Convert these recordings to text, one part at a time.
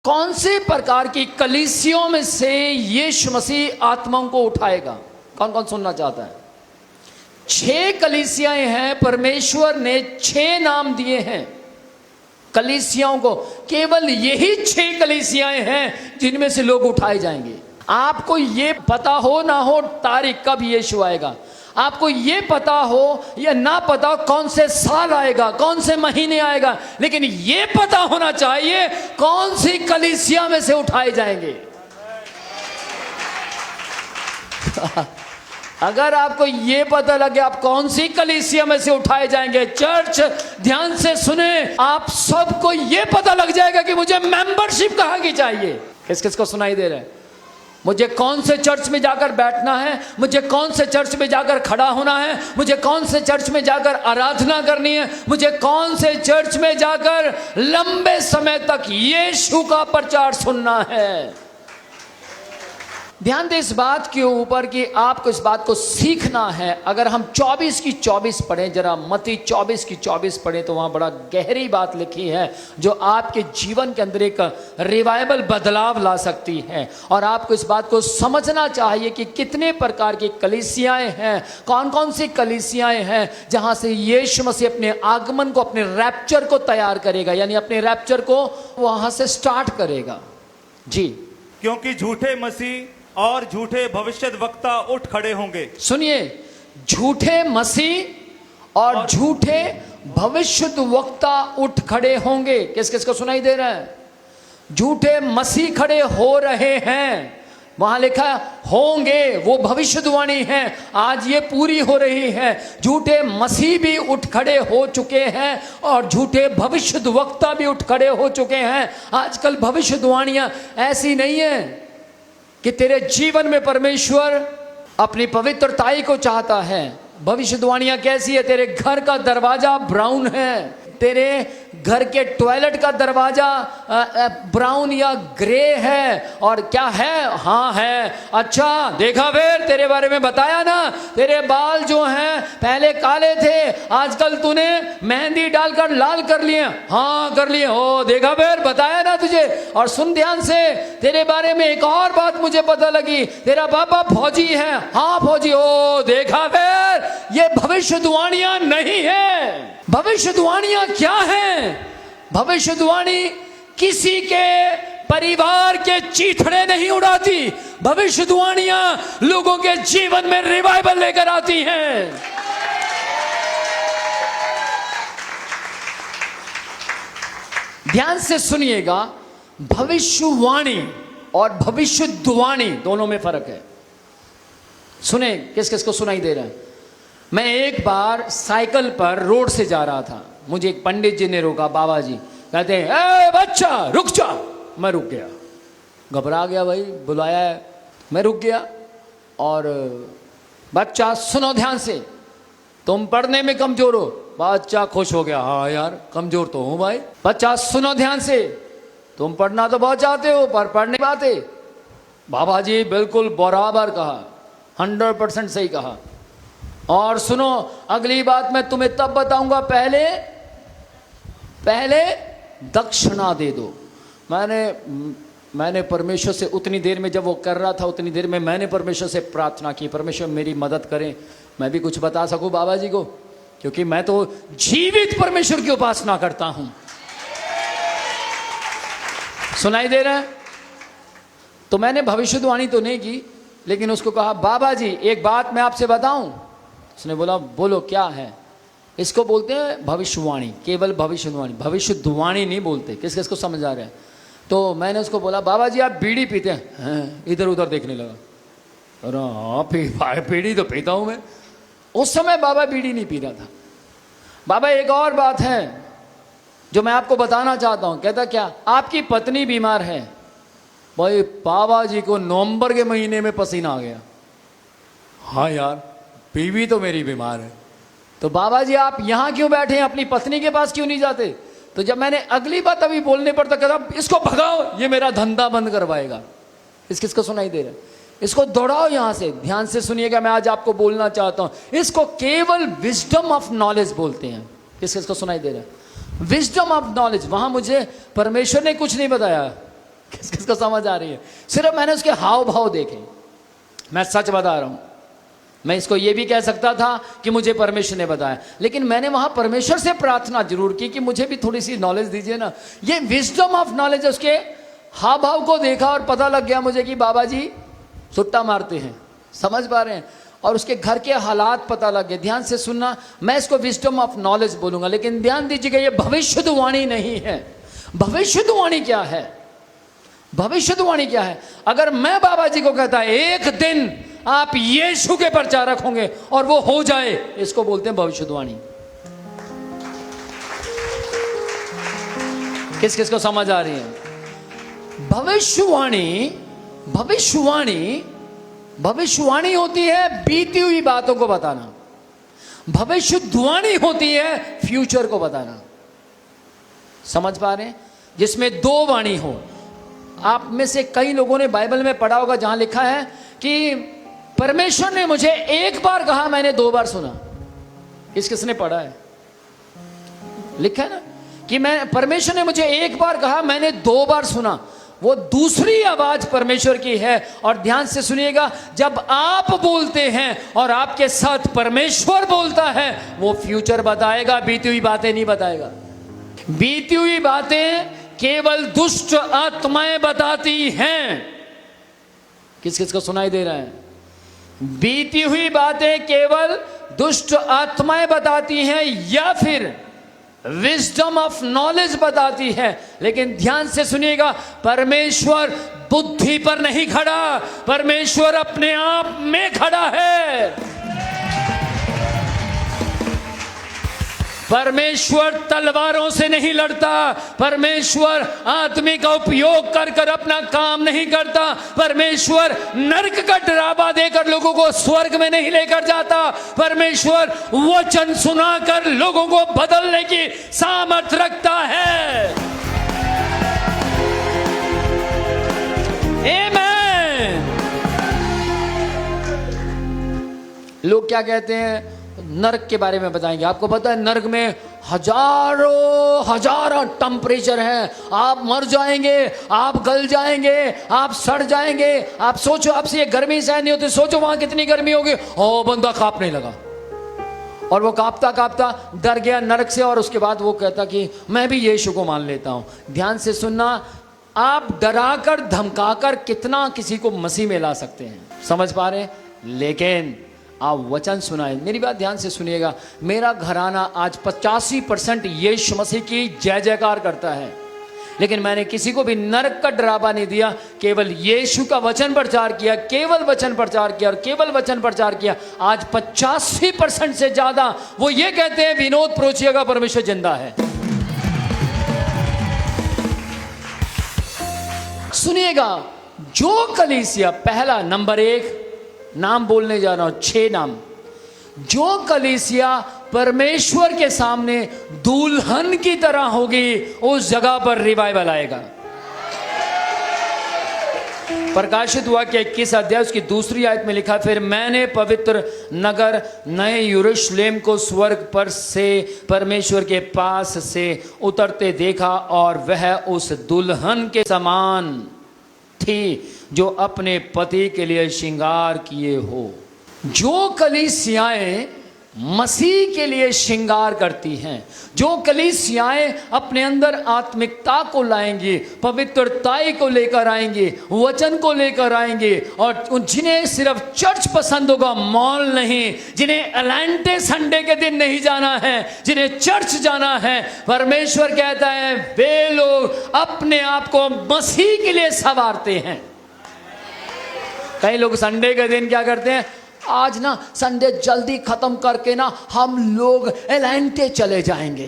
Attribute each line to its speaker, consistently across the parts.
Speaker 1: कौन से प्रकार की कलीसियों में से यीशु मसीह आत्माओं को उठाएगा? कौन कौन सुनना चाहता है? 6 कलीसियाएं हैं, परमेश्वर ने 6 नाम दिए हैं कलीसियाओं को। केवल यही 6 कलीसियाएं हैं जिनमें से लोग उठाए जाएंगे। आपको ये पता हो ना हो तारीख कब यीशु आएगा, आपको ये पता हो या ना पता हो कौन से साल आएगा, कौन से महीने आएगा, लेकिन ये पता होना चाहिए कौन सी कलीसिया में से उठाए जाएंगे। अगर आपको ये पता लगे आप कौन सी कलीसिया में से उठाए जाएंगे, चर्च ध्यान से सुने, आप सबको ये पता लग जाएगा कि मुझे मेंबरशिप कहाँ की चाहिए। किस किस को सुनाई दे रहा है? मुझे कौन से चर्च में जाकर बैठना है, मुझे कौन से चर्च में जाकर खड़ा होना है, मुझे कौन से चर्च में जाकर आराधना करनी है, मुझे कौन से चर्च में जाकर लंबे समय तक यीशु का प्रचार सुनना है। ध्यान दें इस बात के ऊपर कि आपको इस बात को सीखना है। अगर हम 24 की 24 पढ़ें, जरा मत्ती 24 की 24 पढ़ें, तो वहां बड़ा गहरी बात लिखी है जो आपके जीवन के अंदर एक रिवाइवल बदलाव ला सकती है। और आपको इस बात को समझना चाहिए कि कितने प्रकार की कलीसियाएं हैं, कौन कौन सी कलीसियाएं हैं जहां से यीशु मसीह अपने आगमन को, अपने रैप्चर को तैयार करेगा, यानी अपने रैप्चर को वहां से स्टार्ट करेगा। जी,
Speaker 2: क्योंकि झूठे मसीह और झूठे भविष्यद्वक्ता उठ खड़े होंगे।
Speaker 1: सुनिए, झूठे मसीह और झूठे भविष्यद्वक्ता उठ खड़े होंगे। किस किस को सुनाई दे रहा है? झूठे मसीह खड़े हो रहे हैं, वहां लिखा होंगे, वो भविष्यवाणी है, आज ये पूरी हो रही है। झूठे मसीह भी उठ खड़े हो चुके हैं और झूठे भविष्यद्वक्ता भी उठ खड़े हो चुके हैं। आजकल भविष्यवाणियां ऐसी नहीं है कि तेरे जीवन में परमेश्वर अपनी पवित्रताई को चाहता है। भविष्यवाणियां कैसी है? तेरे घर का दरवाजा ब्राउन है, तेरे घर के टॉयलेट का दरवाजा ब्राउन या ग्रे है, और क्या है? हाँ है। अच्छा देखा, फिर तेरे बारे में बताया ना, तेरे बाल जो हैं पहले काले थे, आजकल तूने मेहंदी डालकर लाल कर लिए। हाँ कर लिए। हो देखा, फिर बताया ना तुझे। और सुन ध्यान से, तेरे बारे में एक और बात मुझे पता लगी, तेरा पापा फौजी है। हाँ फौजी। हो देखा, फिर ये भविष्यवाणियां नहीं है। भविष्यवाणियां क्या है? भविष्यवाणी किसी के परिवार के चीथड़े नहीं उड़ाती, भविष्यवाणियां लोगों के जीवन में रिवाइवल लेकर आती हैं। ध्यान से सुनिएगा, भविष्यवाणी और भविष्यद्वाणी दोनों में फर्क है। सुने, किस किस को सुनाई दे रहा है? मैं एक बार साइकिल पर रोड से जा रहा था, मुझे एक पंडित जी ने रोका। बाबा जी कहते हैं, ए बच्चा रुक जा। मैं रुक गया, घबरा गया, भाई बुलाया है। मैं रुक गया और बच्चा सुनो ध्यान से, तुम पढ़ने में कमजोर हो। बच्चा खुश हो गया, हाँ यार कमजोर तो हूं भाई। बच्चा सुनो ध्यान से, तुम पढ़ना तो बहुत चाहते हो पर पढ़ नहीं पाते। बाबा जी बिल्कुल बराबर कहा, 100% सही कहा। और सुनो, अगली बात मैं तुम्हें तब बताऊंगा, पहले दक्षिणा दे दो। मैंने परमेश्वर से उतनी देर में, जब वो कर रहा था उतनी देर में मैंने परमेश्वर से प्रार्थना की, परमेश्वर मेरी मदद करें, मैं भी कुछ बता सकूं बाबा जी को, क्योंकि मैं तो जीवित परमेश्वर की उपासना करता हूं। सुनाई दे रहा है? तो मैंने भविष्यवाणी तो नहीं की, लेकिन उसको कहा, बाबा जी एक बात मैं आपसे बताऊं। उसने बोला, बोलो क्या है? इसको बोलते हैं भविष्यवाणी, केवल भविष्यवाणी, भविष्यवाणी नहीं बोलते। किस किस को समझ आ रहा है? तो मैंने उसको बोला, बाबा जी आप बीड़ी पीते हैं? इधर उधर देखने लगा। अरे हाँ बीड़ी तो पीता हूं मैं। उस समय बाबा बीड़ी नहीं पी रहा था। बाबा एक और बात है जो मैं आपको बताना चाहता हूं। कहता क्या? आपकी पत्नी बीमार है। भाई बाबा जी को नवंबर के महीने में पसीना आ गया। हाँ यार, बीवी तो मेरी बीमार है। तो बाबा जी आप यहां क्यों बैठे हैं, अपनी पत्नी के पास क्यों नहीं जाते? तो जब मैंने अगली बात अभी बोलने पर तो कहता, इसको भगाओ, ये मेरा धंधा बंद करवाएगा। किसको सुनाई दे रहा है? इसको दौड़ाओ यहां से। ध्यान से सुनिएगा, मैं आज आपको बोलना चाहता हूं, इसको केवल विजडम ऑफ नॉलेज बोलते हैं। किसको सुनाई दे रहा है? Wisdom of knowledge. वहां मुझे परमेश्वर ने कुछ नहीं बताया, किस किसको समझ आ रही है? सिर्फ मैंने उसके हाव भाव देखे। मैं सच बता रहा हूं, मैं इसको ये भी कह सकता था कि मुझे परमेश्वर ने बताया, लेकिन मैंने वहां परमेश्वर से प्रार्थना जरूर की कि मुझे भी थोड़ी सी नॉलेज दीजिए ना। ये विजडम ऑफ नॉलेज, उसके हाव भाव को देखा और पता लग गया मुझे कि बाबा जी सुट्टा मारते हैं, समझ पा रहे हैं, और उसके घर के हालात पता लग गए। ध्यान से सुनना, मैं इसको विजडम ऑफ नॉलेज बोलूंगा, लेकिन ध्यान दीजिएगा ये भविष्यवाणी नहीं है। भविष्यवाणी क्या है? भविष्यवाणी क्या है? अगर मैं बाबा जी को कहता है एक दिन आप यीशु के प्रचारक होंगे और वो हो जाए, इसको बोलते हैं भविष्यवाणी। किस किस को समझ आ रही है? भविष्यवाणी होती है बीती हुई बातों को बताना। भविष्यवाणी होती है फ्यूचर को बताना। समझ पा रहे हैं? जिसमें दो वाणी हो। आप में से कई लोगों ने बाइबल में पढ़ा होगा जहां लिखा है कि परमेश्वर ने मुझे एक बार कहा, मैंने 2 बार सुना। किसने पढ़ा है? लिखा है ना कि परमेश्वर ने मुझे एक बार कहा, मैंने 2 बार सुना। वो दूसरी आवाज परमेश्वर की है। और ध्यान से सुनिएगा, जब आप बोलते हैं और आपके साथ परमेश्वर बोलता है, वो फ्यूचर बताएगा, बीती हुई बातें नहीं बताएगा। बीती हुई बातें केवल दुष्ट आत्माएं बताती हैं। किस किस को सुनाई दे रहा है? बीती हुई बातें केवल दुष्ट आत्माएं बताती हैं या फिर विजडम ऑफ नॉलेज बताती है। लेकिन ध्यान से सुनिएगा, परमेश्वर बुद्धि पर नहीं खड़ा, परमेश्वर अपने आप में खड़ा है। परमेश्वर तलवारों से नहीं लड़ता, परमेश्वर आदमी का उपयोग कर कर अपना काम नहीं करता, परमेश्वर नरक का डरावा देकर लोगों को स्वर्ग में नहीं लेकर जाता, परमेश्वर वचन सुनाकर लोगों को बदलने की सामर्थ्य रखता है। आमीन। लोग क्या कहते हैं? नरक के बारे में बताएंगे। आपको पता है नरक में हजारों टेम्परेचर है। आप मर जाएंगे, आप गल जाएंगे, आप सड़ जाएंगे। आप सोचो, आपसे ये गर्मी सहन नहीं होती, सोचो वहां कितनी गर्मी होगी। ओ बंदा कांपने लगा, और वो कांपता कांपता डर गया नरक से, और उसके बाद वो कहता कि मैं भी यीशु को मान लेता हूं। ध्यान से सुनना, आप डराकर धमकाकर कितना किसी को मसीह में ला सकते हैं, समझ पा रहे हैं? लेकिन आप वचन सुनाए। मेरी बात ध्यान से सुनिएगा, मेरा घराना आज 85% यीशु मसीह की जय जयकार करता है, लेकिन मैंने किसी को भी नरक का डरावा नहीं दिया। केवल यीशु का वचन प्रचार किया, केवल वचन प्रचार किया और केवल वचन प्रचार किया। आज 85% से ज्यादा वो ये कहते हैं विनोद प्रोचिया का परमेश्वर जिंदा है। सुनिएगा, जो कलीसिया, पहला नंबर 1 नाम बोलने जा रहा हूं, 6 नाम। जो कलीसिया परमेश्वर के सामने दुल्हन की तरह होगी, उस जगह पर रिवाइवल आएगा। प्रकाशित हुआ कि 21 अध्याय उसकी 2 आयत में लिखा, फिर मैंने पवित्र नगर नए यरूशलेम को स्वर्ग पर से परमेश्वर के पास से उतरते देखा, और वह उस दुल्हन के समान थी जो अपने पति के लिए श्रृंगार किए हो। जो कलीसियाएं मसीह के लिए श्रृंगार करती हैं, जो कलीसियाएं अपने अंदर आत्मिकता को लाएंगी, पवित्रताई को लेकर आएंगी, वचन को लेकर आएंगे, और जिन्हें सिर्फ चर्च पसंद होगा, मॉल नहीं, जिन्हें एलांटे संडे के दिन नहीं जाना है, जिन्हें चर्च जाना है, परमेश्वर कहता है वे लोग अपने आप को मसीह के लिए संवारते हैं। कई लोग संडे के दिन क्या करते हैं? आज ना संडे जल्दी खत्म करके ना हम लोग एलांटे चले जाएंगे।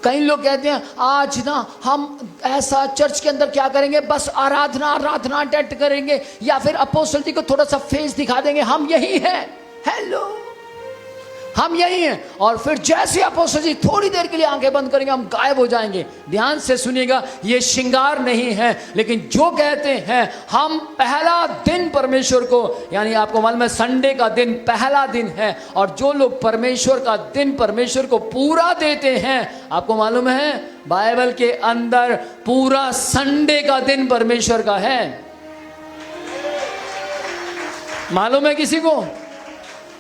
Speaker 1: कई लोग कहते हैं आज ना हम ऐसा चर्च के अंदर क्या करेंगे, बस आराधना अटेंड करेंगे, या फिर अपोस्टल जी को थोड़ा सा फेस दिखा देंगे, हम यही हैं। हेलो, हम यही हैं। और फिर जैसे अपोस्तल जी थोड़ी देर के लिए आंखें बंद करेंगे, हम गायब हो जाएंगे। ध्यान से सुनिएगा, ये श्रृंगार नहीं है, लेकिन जो कहते हैं हम पहला दिन परमेश्वर को, यानी आपको मालूम है संडे का दिन पहला दिन है, और जो लोग परमेश्वर का दिन परमेश्वर को पूरा देते हैं, आपको मालूम है बाइबल के अंदर पूरा संडे का दिन परमेश्वर का है। मालूम है किसी को?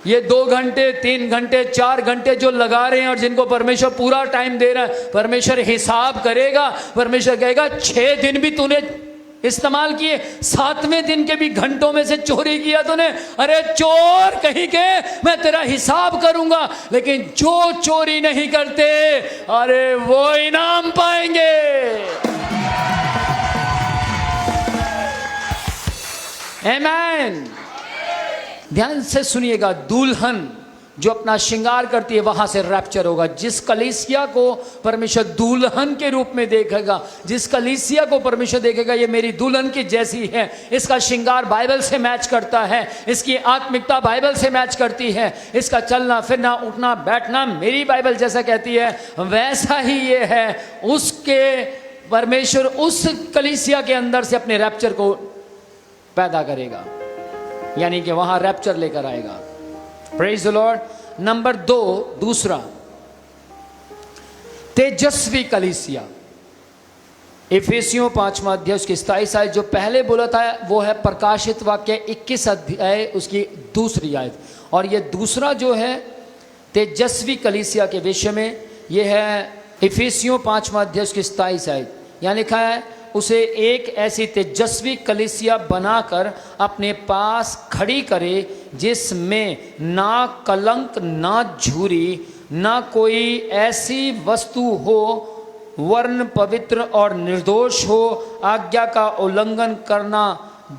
Speaker 1: ये 2 घंटे 3 घंटे 4 घंटे जो लगा रहे हैं और जिनको परमेश्वर पूरा टाइम दे रहा है, परमेश्वर हिसाब करेगा। परमेश्वर कहेगा 6 दिन भी तूने इस्तेमाल किए, 7वें दिन के भी घंटों में से चोरी किया तूने, अरे चोर कहीं के, मैं तेरा हिसाब करूंगा। लेकिन जो चोरी नहीं करते, अरे वो इनाम पाएंगे। आमीन। ध्यान से सुनिएगा, दुल्हन जो अपना श्रृंगार करती है वहां से रैप्चर होगा। जिस कलीसिया को परमेश्वर दुल्हन के रूप में देखेगा, जिस कलीसिया को परमेश्वर देखेगा ये मेरी दुल्हन की जैसी है, इसका श्रृंगार बाइबल से मैच करता है, इसकी आत्मिकता बाइबल से मैच करती है, इसका चलना फिरना उठना बैठना मेरी बाइबल जैसा कहती है, वैसा ही ये है, उसके परमेश्वर उस कलीसिया के अंदर से अपने रैप्चर को पैदा करेगा, यानी कि वहां रैप्चर लेकर आएगा। Praise the Lord. नंबर 2, दूसरा, तेजस्वी कलीसिया। इफिसियों 5वां अध्याय उसकी 27 आयत जो पहले बोला था वो है प्रकाशित वाक्य 21 अध्याय उसकी 2री आयत। और ये दूसरा जो है तेजस्वी कलीसिया के विषय में, ये है इफिसियों 5वां अध्याय उसकी 27 आयत। यहाँ लिखा है, उसे एक ऐसी तेजस्वी कलीसिया बनाकर अपने पास खड़ी करे जिसमें ना कलंक ना झुरी ना कोई ऐसी वस्तु हो, वर्ण पवित्र और निर्दोष हो, आज्ञा का उल्लंघन करना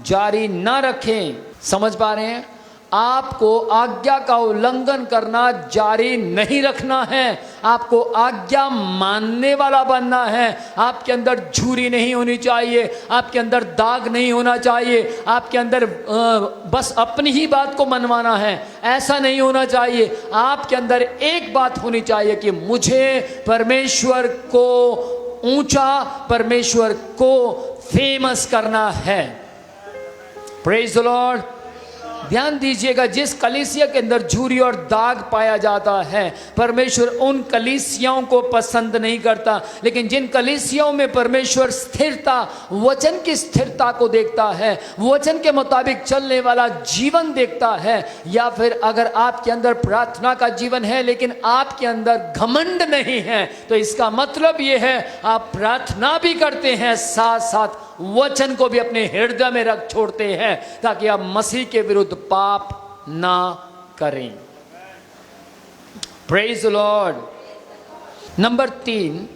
Speaker 1: जारी न रखें। समझ पा रहे हैं? आपको आज्ञा का उल्लंघन करना जारी नहीं रखना है, आपको आज्ञा मानने वाला बनना है। आपके अंदर झूरी नहीं होनी चाहिए, आपके अंदर दाग नहीं होना चाहिए, आपके अंदर बस अपनी ही बात को मनवाना है, ऐसा नहीं होना चाहिए। आपके अंदर एक बात होनी चाहिए कि मुझे परमेश्वर को ऊंचा, परमेश्वर को फेमस करना है। Praise the Lord. ध्यान दीजिएगा, जिस कलीसिया के अंदर झूरी और दाग पाया जाता है, परमेश्वर उन कलीसियाओं को पसंद नहीं करता। लेकिन जिन कलीसियाओं में परमेश्वर स्थिरता, वचन की स्थिरता को देखता है, वचन के मुताबिक चलने वाला जीवन देखता है, या फिर अगर आपके अंदर प्रार्थना का जीवन है लेकिन आपके अंदर घमंड नहीं है, तो इसका मतलब यह है आप प्रार्थना भी करते हैं, साथ साथ वचन को भी अपने हृदय में रख छोड़ते हैं, ताकि आप मसीह के विरुद्ध पाप ना करें। Praise the Lord. नंबर 3,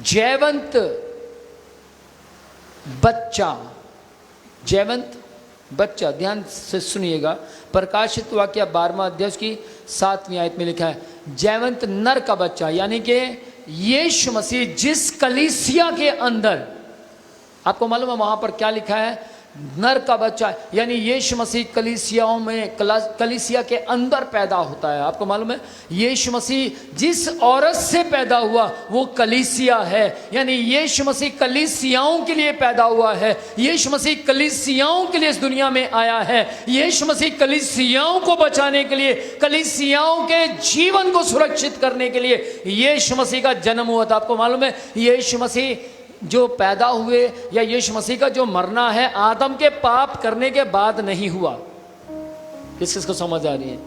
Speaker 1: जयवंत बच्चा। जयवंत बच्चा, ध्यान से सुनिएगा, प्रकाशित वाक्य 12वां अध्याय की 7वीं आयत में लिखा है, जयवंत नर का बच्चा, यानी कि यीशु मसीह जिस कलीसिया के अंदर, आपको मालूम है वहां पर क्या लिखा है? नर का बच्चा, यानी यीशु मसीह कलीसियाओं में, कलीसिया के अंदर पैदा होता है। आपको मालूम है यीशु मसीह जिस औरत से पैदा हुआ वो कलीसिया है, यानी यीशु मसीह कलीसियाओं के लिए पैदा हुआ है, यीशु मसीह कलीसियाओं के लिए इस दुनिया में आया है, यीशु मसीह कलीसियाओं को बचाने के लिए, कलीसियाओं के जीवन को सुरक्षित करने के लिए यीशु मसीह का जन्म हुआ था। आपको मालूम है यीशु मसीह जो पैदा हुए, या यीशु मसीह का जो मरना है, आदम के पाप करने के बाद नहीं हुआ। किसको समझ आ रही है?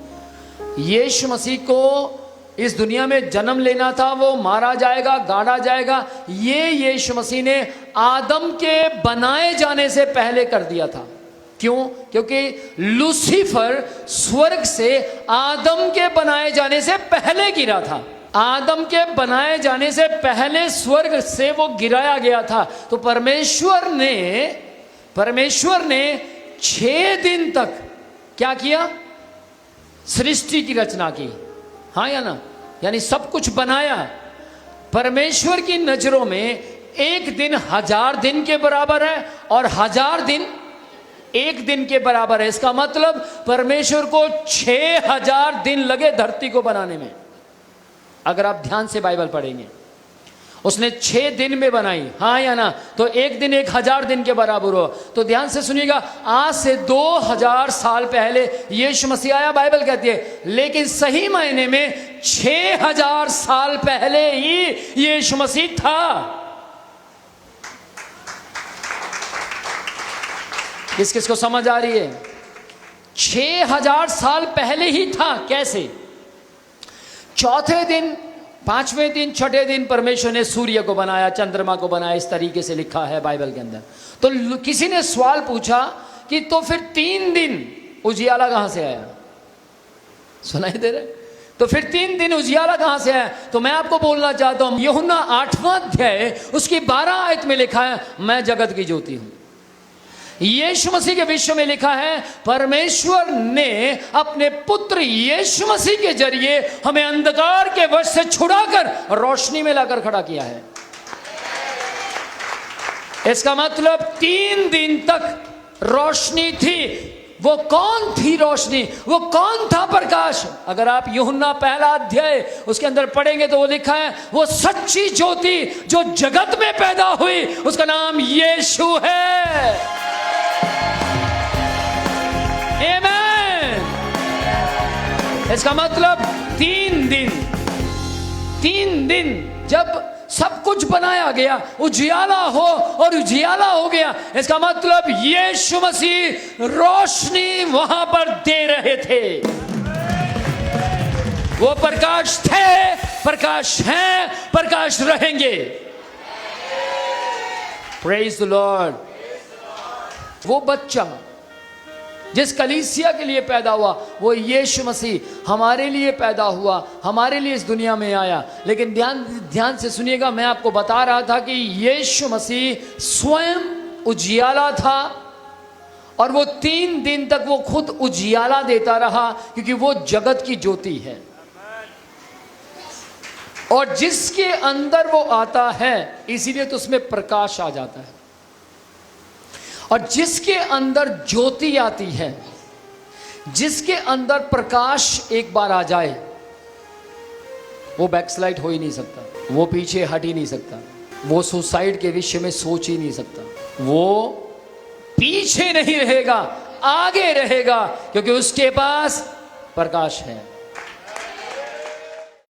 Speaker 1: यीशु मसीह को इस दुनिया में जन्म लेना था, वो मारा जाएगा, गाड़ा जाएगा, ये यीशु मसीह ने आदम के बनाए जाने से पहले कर दिया था। क्यों? क्योंकि लूसीफर स्वर्ग से आदम के बनाए जाने से पहले गिरा था। आदम के बनाए जाने से पहले स्वर्ग से वो गिराया गया था। तो परमेश्वर ने 6 दिन तक क्या किया? सृष्टि की रचना की। हाँ या ना? यानी सब कुछ बनाया। परमेश्वर की नजरों में एक दिन 1000 दिन के बराबर है, और 1000 दिन एक दिन के बराबर है। इसका मतलब परमेश्वर को 6000 दिन लगे धरती को बनाने में। अगर आप ध्यान से बाइबल पढ़ेंगे, उसने 6 दिन में बनाई, हाँ या ना, तो एक दिन 1000 दिन के बराबर हो। तो ध्यान से सुनिएगा, आज से 2000 साल पहले यीशु मसीह आया, बाइबल कहती है, लेकिन सही मायने में 6000 साल पहले ही यीशु मसीह था। किस किस को समझ आ रही है? 6000 साल पहले ही था। कैसे? चौथे दिन, पांचवें दिन, छठे दिन परमेश्वर ने सूर्य को बनाया, चंद्रमा को बनाया। इस तरीके से लिखा है बाइबल के अंदर। तो किसी ने सवाल पूछा कि तो फिर 3 दिन उजियाला कहां से आया? सुनाई दे रहे? तो फिर 3 दिन उजियाला कहां से आया? तो मैं आपको बोलना चाहता हूं, यूहन्ना 8वां अध्याय उसकी 12 आयत में लिखा है, मैं जगत की ज्योति हूं। यीशु मसीह के विषय में लिखा है, परमेश्वर ने अपने पुत्र यीशु मसीह के जरिए हमें अंधकार के वश से छुड़ाकर रोशनी में लाकर खड़ा किया है। इसका मतलब 3 दिन तक रोशनी थी। वो कौन थी रोशनी? वो कौन था प्रकाश? अगर आप यूहन्ना 1 अध्याय उसके अंदर पढ़ेंगे तो वो लिखा है, वो सच्ची ज्योति जो जगत में पैदा हुई, उसका नाम यीशु है। इसका मतलब 3 दिन जब सब कुछ बनाया गया, उजियाला हो और उजियाला हो गया। इसका मतलब यीशु मसीह रोशनी वहां पर दे रहे थे। वो प्रकाश थे, प्रकाश हैं, प्रकाश रहेंगे। Praise the Lord. वो बच्चा जिस कलीसिया के लिए पैदा हुआ, वो यीशु मसीह हमारे लिए पैदा हुआ, हमारे लिए इस दुनिया में आया। लेकिन ध्यान से सुनिएगा, मैं आपको बता रहा था कि यीशु मसीह स्वयं उजियाला था और वो 3 दिन तक वो खुद उजियाला देता रहा, क्योंकि वो जगत की ज्योति है। और जिसके अंदर वो आता है, इसीलिए तो उसमें प्रकाश आ जाता है। और जिसके अंदर ज्योति आती है, जिसके अंदर प्रकाश एक बार आ जाए, वो बैकस्लाइड हो ही नहीं सकता, वो पीछे हट ही नहीं सकता, वो सुसाइड के विषय में सोच ही नहीं सकता, वो पीछे नहीं रहेगा, आगे रहेगा, क्योंकि उसके पास प्रकाश है।